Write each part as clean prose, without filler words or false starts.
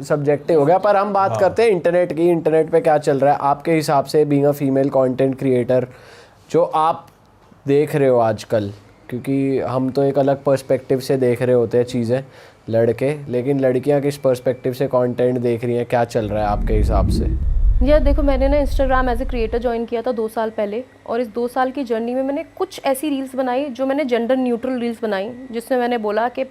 Subjective हो गया, पर हम बात करते हैं इंटरनेट की। इंटरनेट पे क्या चल रहा है आपके हिसाब से, being a female content creator, जो आप देख रहे हो आजकल? क्योंकि हम तो एक अलग पर्सपेक्टिव से देख रहे होते हैं चीज़ें लड़के, लेकिन लड़कियां किस पर्सपेक्टिव से कंटेंट देख रही हैं, क्या चल रहा है आपके हिसाब से? यार देखो, मैंने ना Instagram as a creator join किया था 2 साल पहले, और इस 2 साल की जर्नी में मैंने कुछ ऐसी रील्स बनाई जो मैंने जेंडर न्यूट्रल रील्स बनाई, जिसमें मैंने बोला कि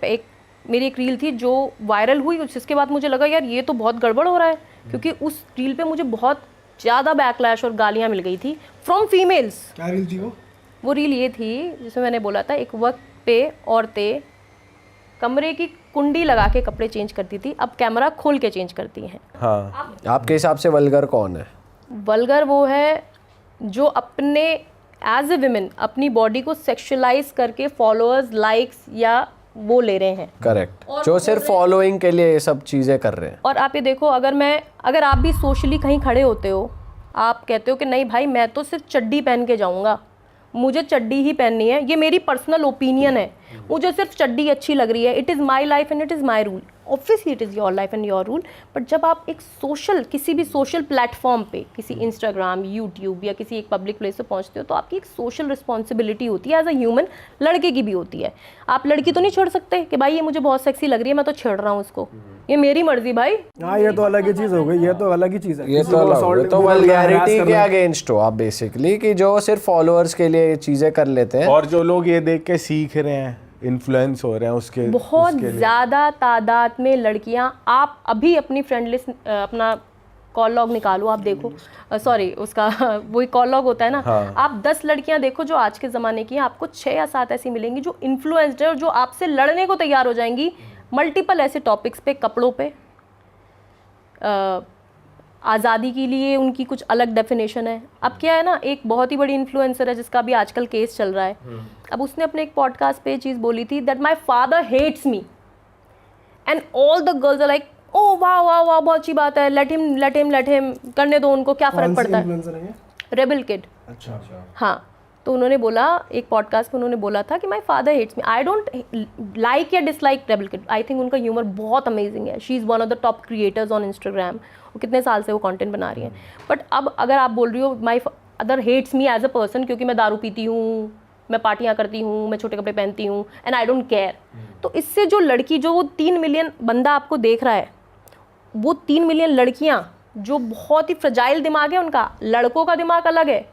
मेरी एक रील थी जो वायरल हुई, जिसके बाद मुझे लगा यार ये तो बहुत गड़बड़ हो रहा है, क्योंकि उस रील पे मुझे बहुत ज़्यादा बैकलैश और गालियाँ मिल गई थी फ्रॉम फीमेल्स। क्या रील थी वो? वो रील ये थी जिसमें मैंने बोला था एक वक्त पे औरतें कमरे की कुंडी लगा के कपड़े चेंज करती थी, अब कैमरा खोल के चेंज करती हैं। हाँ, आपके हिसाब से वल्गर कौन है? वल्गर वो है जो अपने एज ए विमेन अपनी बॉडी को सेक्सुअलाइज करके फॉलोअर्स, लाइक्स या वो ले रहे हैं। करेक्ट, जो सिर्फ फॉलोइंग के लिए ये सब चीज़ें कर रहे हैं। और आप ये देखो, अगर आप भी सोशली कहीं खड़े होते हो, आप कहते हो कि नहीं भाई मैं तो सिर्फ चड्डी पहन के जाऊँगा, मुझे चड्डी ही पहननी है, ये मेरी पर्सनल ओपिनियन है, मुझे सिर्फ चड्डी अच्छी लग रही है, it is my life and it is my rule. Obviously it is your life and your rule, but जब आप एक किसी भी सोशल प्लेटफॉर्म पे, किसी इंस्टाग्राम, यूट्यूब या किसी एक पब्लिक प्लेस पे पहुंचते हो, तो आपकी एक सोशल रिस्पॉन्सिबिलिटी होती है एज अ ह्यूमन। लड़के की भी होती है। आप लड़की तो नहीं छोड़ सकते कि भाई ये मुझे बहुत सेक्सी लग रही है, मैं तो छेड़ रहा हूँ उसको, ये मेरी मर्जी भाई। हाँ, ये तो अलग ही चीज़ हो गई, ये तो अलग ही चीज़ है। ये तो वल्गैरिटी के अगेंस्ट हो आप बेसिकली, कि जो सिर्फ फॉलोअर्स के लिए चीज़ें कर लेते हैं, और जो लोग ये देख के सीख रहे हैं, इन्फ्लुएंस हो रहे हैं उसके बहुत ज़्यादा तादाद में लड़कियां। आप अभी अपनी फ्रेंड लिस्ट, अपना कॉल लॉग निकालो, आप देखो, सॉरी उसका वही कॉल लॉग होता है ना। हाँ। आप 10 लड़कियां देखो जो आज के ज़माने की हैं, आपको 6 या 7 ऐसी मिलेंगी जो इन्फ्लुएंस्ड है और जो आपसे लड़ने को तैयार हो जाएंगी मल्टीपल ऐसे टॉपिक्स पे, कपड़ों पे। आज़ादी के लिए उनकी कुछ अलग डेफिनेशन है। अब क्या है ना, एक बहुत ही बड़ी इन्फ्लुएंसर है जिसका भी आजकल केस चल रहा है। अब उसने अपने एक पॉडकास्ट पे चीज़ बोली थी that my father hates me and all the girls are like oh वाह वाह वाह, बहुत अच्छी बात है, लेट हिम करने दो, उनको क्या फ़र्क पड़ता है। Rebel kid. अच्छा। हाँ, तो उन्होंने बोला एक पॉडकास्ट में, उन्होंने बोला था कि my father hates me, I don't like या dislike rebel kid, I think उनका ह्यूमर बहुत अमेजिंग है, she is one of the top creators on Instagram, वो कितने साल से वो कंटेंट बना रही हैं। बट अब अगर आप बोल रही हो my father hates me as a person, क्योंकि मैं दारू पीती हूँ, मैं पार्टियाँ करती हूँ, मैं छोटे कपड़े पहनती हूँ एंड आई डोंट केयर, तो इससे जो लड़की, जो वो 3 मिलियन बंदा आपको देख रहा है, वो 3 मिलियन लड़कियाँ जो बहुत ही फ्रजाइल दिमाग है उनका, लड़कों का दिमाग अलग है।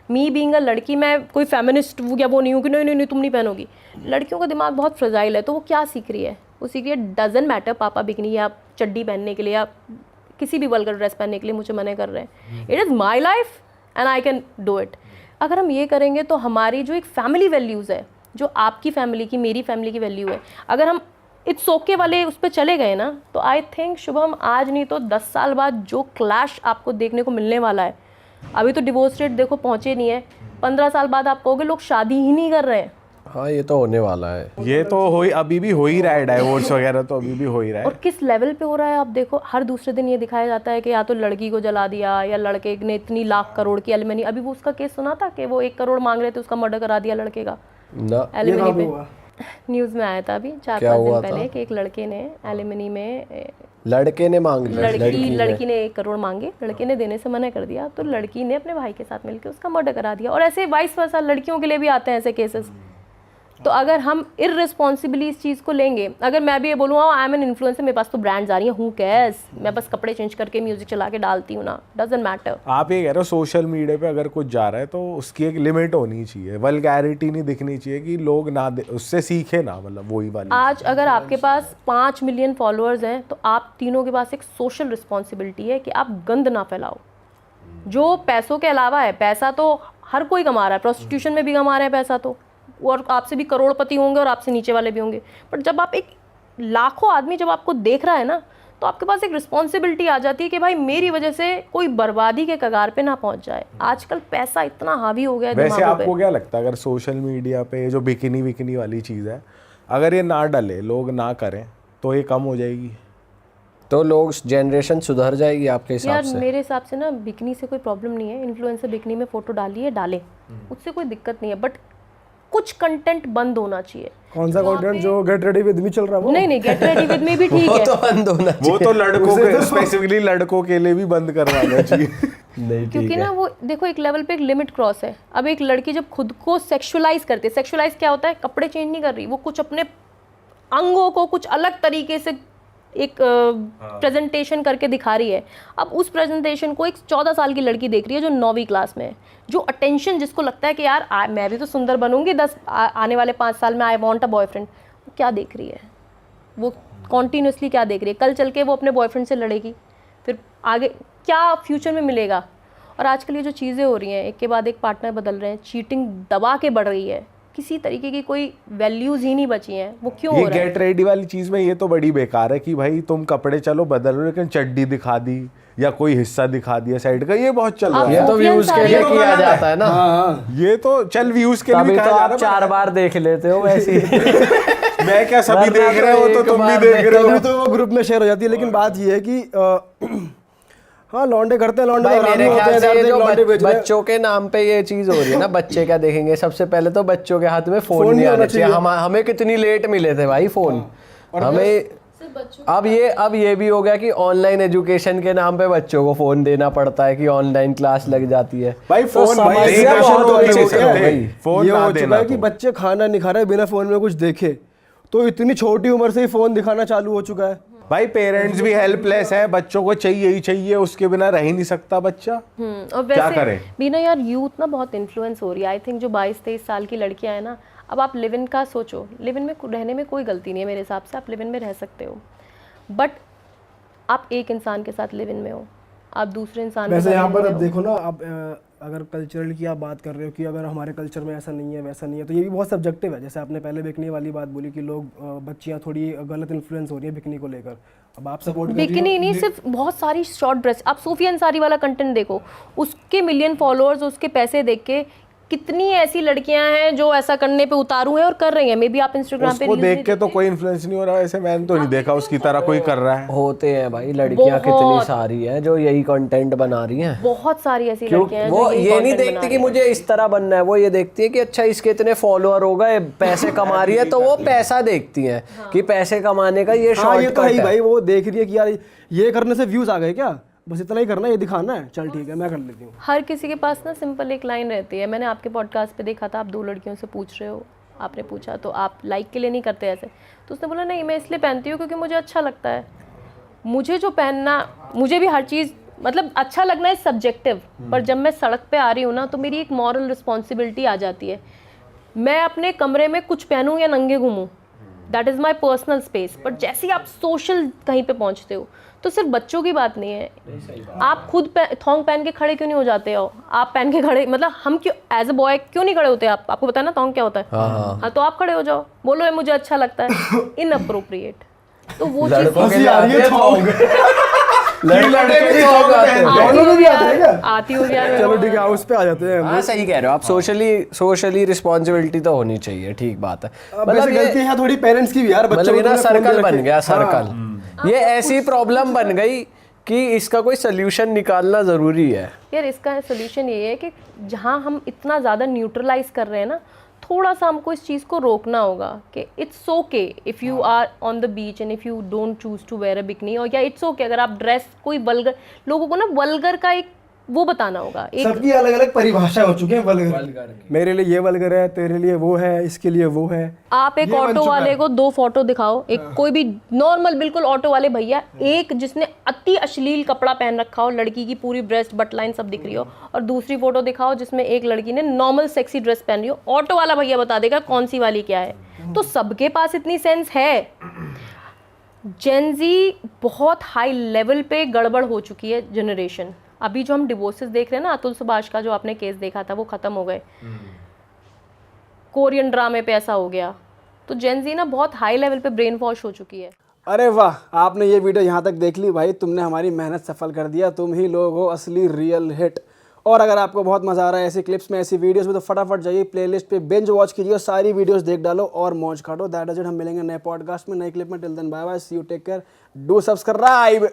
मी बीइंग अ लड़की, मैं कोई फेमिनिस्ट या वो नहीं हूँ कि नहीं तुम नहीं पहनोगी, लड़कियों का दिमाग बहुत फ्रजाइल है। तो वो क्या सीख रही है? वो सीख रही है डजंट मैटर पापा बिकनी या चड्डी पहनने के लिए या किसी भी वल्गर ड्रेस पहनने के लिए मुझे मना कर रहे हैं, it is my life and I can do it. अगर हम ये करेंगे तो हमारी जो एक फैमिली वैल्यूज़ है, जो आपकी फैमिली की, मेरी फैमिली की वैल्यू है, अगर हम इट्स ओके वाले उस पर चले गए ना, तो आई थिंक शुभम आज नहीं तो 10 साल बाद जो क्लैश आपको देखने को मिलने वाला है, अभी तो डिवोर्स रेट देखो पहुँचे नहीं है, 15 साल बाद आप कहोगे लोग शादी ही नहीं कर रहे हैं। हाँ, ये तो होने वाला है। ये तो अभी भी हो ही रहा है, डाइवोर्स वगैरह तो अभी भी हो ही रहा है। और किस लेवल पे हो रहा है आप देखो, हर दूसरे दिन ये दिखाया जाता है कि या तो लड़की को जला दिया या लड़के ने इतनी लाख करोड़ की एलिमनी। अभी वो उसका केस सुना था कि वो 1 करोड़ मांग रहे थे, उसका मर्डर करा दिया लड़के का ना, एलिमनी पे। न्यूज़ में आया था अभी 4-5 दिन पहले कि एक लड़के ने एलिमनी में, लड़के ने मांग लिया, लड़की ने 1 करोड़ मांगे, लड़के ने देने से मना कर दिया, तो लड़की ने अपने भाई के साथ मिलकर उसका मर्डर करा दिया। और ऐसे वाइस वर्सा लड़कियों के लिए भी आते हैं ऐसे केसेस। तो अगर हम इररिस्पॉन्सिबली इस चीज़ को लेंगे, अगर मैं भी ये बोलूँ आई एम एन इन्फ्लुएंसर, मेरे पास तो ब्रांड्स आ रही हैं, हु कैर्स, मैं बस कपड़े चेंज करके म्यूजिक चला के डालती हूँ ना, डजंट मैटर। आप ये कह रहे हो सोशल मीडिया पे अगर कुछ जा रहा है तो उसकी एक लिमिट होनी चाहिए, वल्गैरिटी नहीं दिखनी चाहिए कि लोग ना उससे सीखे ना, मतलब वही वाली। आज अगर आपके पास 5 मिलियन फॉलोअर्स हैं तो आप तीनों के पास एक सोशल रिस्पॉन्सिबिलिटी है कि आप गंद ना फैलाओ। जो पैसों के अलावा है, पैसा तो हर कोई कमा रहा है, प्रोस्टिट्यूशन में भी कमा रहे हैं पैसा तो, और आपसे भी करोड़पति होंगे और आपसे नीचे वाले भी होंगे। बट जब आप एक लाखों आदमी जब आपको देख रहा है ना, तो आपके पास एक रिस्पॉन्सिबिलिटी आ जाती है कि भाई मेरी वजह से कोई बर्बादी के कगार पे ना पहुंच जाए। आजकल पैसा इतना हावी हो गया है वैसे दिमागों पे। आपको क्या लगता है अगर सोशल मीडिया पे जो बिकिनी वाली चीज़ है, अगर ये ना डले, लोग ना करें, तो ये कम हो जाएगी? तो लोग, जनरेशन सुधर जाएगी आपके हिसाब से? यार मेरे हिसाब से ना बिकनी से कोई प्रॉब्लम नहीं है, इन्फ्लुएंसर बिकनी में फ़ोटो डालिए, डाले, उससे कोई दिक्कत नहीं है। बट कुछ कंटेंट बंद होना चाहिए। कौन सा कंटेंट जो गेट रेडी विद मी चल रहा है वो? नहीं गेट रेडी विद मी भी ठीक वो है, तो बंद होना वो तो लड़कों के, स्पेसिफिकली लड़कों के लिए भी बंद करवाना चाहिए। नहीं, क्योंकि ना वो देखो एक लेवल पे एक लिमिट क्रॉस है। अब एक लड़की जब खुद को सेक्सुअलाइज करती है, सेक्सुअलाइज क्या होता है, कपड़े चेंज नहीं कर रही, वो कुछ अपने अंगों को कुछ अलग तरीके से एक प्रेजेंटेशन करके दिखा रही है। अब उस प्रेजेंटेशन को एक 14 साल की लड़की देख रही है जो 9वीं क्लास में है, जो अटेंशन जिसको लगता है कि यार मैं भी तो सुंदर बनूंगी आने वाले 5 साल में, आई वांट अ बॉयफ्रेंड, वो क्या देख रही है, वो कॉन्टीन्यूसली क्या देख रही है, कल चल के वो अपने बॉयफ्रेंड से लड़ेगी, फिर आगे क्या फ्यूचर में मिलेगा। और आजकल ये जो चीज़ें हो रही हैं, एक के बाद एक पार्टनर बदल रहे हैं, चीटिंग दबा के बढ़ रही है, किसी तरीके की कोई वैल्यूज ही नहीं बची हैं, वो क्यों हो ये रहा है? गेट रेडी वाली चीज में ये तो बड़ी बेकार है कि भाई तुम कपड़े चलो बदल लो लेकिन चड्डी दिखा दी या कोई हिस्सा दिखा दिया साइड का, ये बहुत चल रहा आप है। ये तो व्यूज के लिए किया जाता है ना, ये तो चल व्यूज के लिए तभी भी तो कहा जा आप रहा 4 बार देख लेते हो वैसे ही। है। मैं क्या सभी वरना देख रहे हो तो एक तुम भी बार देख रहे हो। तभी तो वो ग्रुप में शेयर हो जाती है। लेकिन बात ये है कि हाँ लौंडे करते हैं, लौंडे भाई तो मेरे हरामी होते ख्याल हैं, से ये इधर जो लौंडे बेच रहे हैं। बच्चों के नाम पे ये चीज हो रही है ना, बच्चे क्या देखेंगे, सबसे पहले तो बच्चों के हाथ में फोन नहीं आना चाहिए। हमें कितनी लेट मिले थे भाई फोन, हमें अब ये भी हो गया कि ऑनलाइन एजुकेशन के नाम पे बच्चों को फोन देना पड़ता है कि ऑनलाइन क्लास लग जाती है। भाई तो फोन समस्या बहुत हो चुकी है भाई। फोन ये ना हो चुका देना है कि तो। बच्चे खाना नहीं खा रहे बिना फोन में कुछ देखे, तो इतनी छोटी उम्र से ही फोन दिखाना चालू हो चुका है। भाई पेरेंट्स भी हेल्पलेस है, बच्चों को चाहिए ही चाहिए, उसके बिना रह ही नहीं सकता बच्चा। और क्या वैसे करें? भी ना यार यूथ ना बहुत इन्फ्लुएंस हो रही है। आई थिंक जो 22-23 साल की लड़कियां हैं ना, अब आप लिव इन का सोचो, लिव इन में रहने में कोई गलती नहीं है मेरे हिसाब से, आप लिव इन में रह सकते हो, बट आप एक इंसान के साथ लिव इन में हो, आप दूसरे इंसान के वैसे साथ यहाँ live-in पर में अब हो। देखो ना, आप अगर कल्चरल की आप बात कर रहे हो कि अगर हमारे कल्चर में ऐसा नहीं है वैसा नहीं है, तो ये भी बहुत सब्जेक्टिव है। जैसे आपने पहले बिकनी वाली बात बोली कि लोग बच्चियाँ थोड़ी गलत इन्फ्लुएंस हो रही है बिकनी को लेकर, अब आप सपोर्ट कर रही हो। बिकिनी नहीं, सिर्फ बहुत सारी शॉर्ट ड्रेस, आप सूफिया अंसारी वाला कंटेंट देखो, उसके मिलियन फॉलोअर्स, उसके पैसे देख के कितनी ऐसी लड़कियां हैं जो ऐसा करने पे उतारू हैं और कर रही हैं। मे बी आप इंस्टाग्राम पे उसको reels देख नहीं के तो कोई इन्फ्लुएंस नहीं हो रहा, ऐसे मैंने तो नहीं देखा उसकी तरह कोई कर रहा है। होते हैं भाई लड़कियां कितनी सारी हैं जो यही कंटेंट बना रही हैं। बहुत सारी ऐसी क्यों लड़कियां हैं वो जो यही ये नहीं content बना देखती रही कि हैं। मुझे इस तरह बनना है, वो ये देखती है कि अच्छा इसके इतने फॉलोअर हो गए, पैसे कमा रही है, तो वो पैसा देखती हैं कि पैसे कमाने का ये हाँ ये तो है ही शॉर्टकट है। भाई, वो देख रही है कि यार ये करने से व्यूज आ गए क्या, बस इतना ही करना है, ये दिखाना है, चल ठीक है मैं कर लेती हूँ। हर किसी के पास ना सिंपल एक लाइन रहती है। मैंने आपके पॉडकास्ट पे देखा था, आप 2 लड़कियों से पूछ रहे हो, आपने पूछा तो आप लाइक के लिए नहीं करते ऐसे, तो उसने बोला नहीं मैं इसलिए पहनती हूँ क्योंकि मुझे अच्छा लगता है। मुझे जो पहनना, मुझे भी हर चीज़ मतलब अच्छा लगना है सब्जेक्टिव, पर जब मैं सड़क पे आ रही हूँ ना तो मेरी एक मॉरल रिस्पॉन्सिबिलिटी आ जाती है। मैं अपने कमरे में कुछ पहनूँ या नंगे घूमूँ, that is my personal space, but जैसे ही आप सोशल कहीं पे पहुँचते हो तो सिर्फ बच्चों की बात नहीं है, आप खुद थोंग पहन के खड़े क्यों नहीं हो जाते हो? आप पहन के खड़े, मतलब हम क्यों एज अ बॉय क्यों नहीं खड़े होते? आपको पता है ना थोंग क्या होता है? हाँ तो आप खड़े हो जाओ, बोलो ये मुझे अच्छा लगता है। इनअप्रोप्रिएट, तो वो चीज़ हंसी आ रही है, थोंग। लड़के भी थोंग आते हैं। दोनों में भी आते हैं क्या? आती होगी यार। चलो ठीक है, उस पे आ जाते हैं। हाँ सही कह रहे हो आप, सोशली रिस्पॉन्सिबिलिटी तो होनी चाहिए, ठीक बात है। अब वैसे गलती है थोड़ी पेरेंट्स की भी यार, बच्चों मतलब ये को ना तो फोन दे सर्कल बन रखे। गया, हाँ। सर्कल ये ऐसी प्रॉब्लम बन गई कि इसका कोई सोल्यूशन निकालना ज़रूरी है। यार इसका सोल्यूशन ये है कि जहाँ हम इतना ज़्यादा न्यूट्रलाइज कर रहे हैं ना, थोड़ा सा हमको इस चीज़ को रोकना होगा कि it's okay if you are on the beach and if you don't choose to wear a bikini, और या इट्स ओके अगर आप ड्रेस कोई वल्गर, लोगों को ना वल्गर का एक वो बताना होगा। एक सबकी अलग अलग परिभाषा हो चुकी है वल्गर। मेरे लिए ये वल्गर है, तेरे लिए वो है, इसके लिए वो है। आप एक ये बन ऑटो चुका वाले है। को 2 फोटो दिखाओ, एक कोई भी नॉर्मल बिल्कुल ऑटो वाले भैया, एक जिसने अति अश्लील कपड़ा पहन रखा हो, लड़की की पूरी ब्रेस्ट बट लाइन सब दिख रही हो, और दूसरी फोटो दिखाओ जिसमें एक लड़की ने नॉर्मल सेक्सी ड्रेस पहन रही हो, ऑटो वाला भैया बता देगा कौन सी वाली क्या है। तो सबके पास इतनी सेंस है। जेन ज़ी बहुत हाई लेवल पे गड़बड़ हो चुकी है जनरेशन। अभी जो हम डिवोर्सेस देख रहे हैं ना, अतुल सुभाष का जो आपने केस देखा था वो खत्म हो गए, कोरियन ड्रामे पे ऐसा हो गया, तो जेन ज़ी ना बहुत हाई लेवल पे ब्रेन वॉश हो चुकी है। अरे वाह, आपने ये वीडियो यहाँ तक देख ली भाई, तुमने हमारी मेहनत सफल कर दिया, तुम ही लोग हो असली रियल हिट। और अगर आपको बहुत मजा आ रहा है ऐसी क्लिप्स में, ऐसी वीडियोस में, तो फटाफट जाइए प्लेलिस्ट पे बिंज वॉच कीजिए, सारी वीडियोस देख डालो और मौज काटो। दैट इज इट, हम मिलेंगे नए पॉडकास्ट में, नए क्लिप में। Till then bye bye, see you, take care, do subscribe.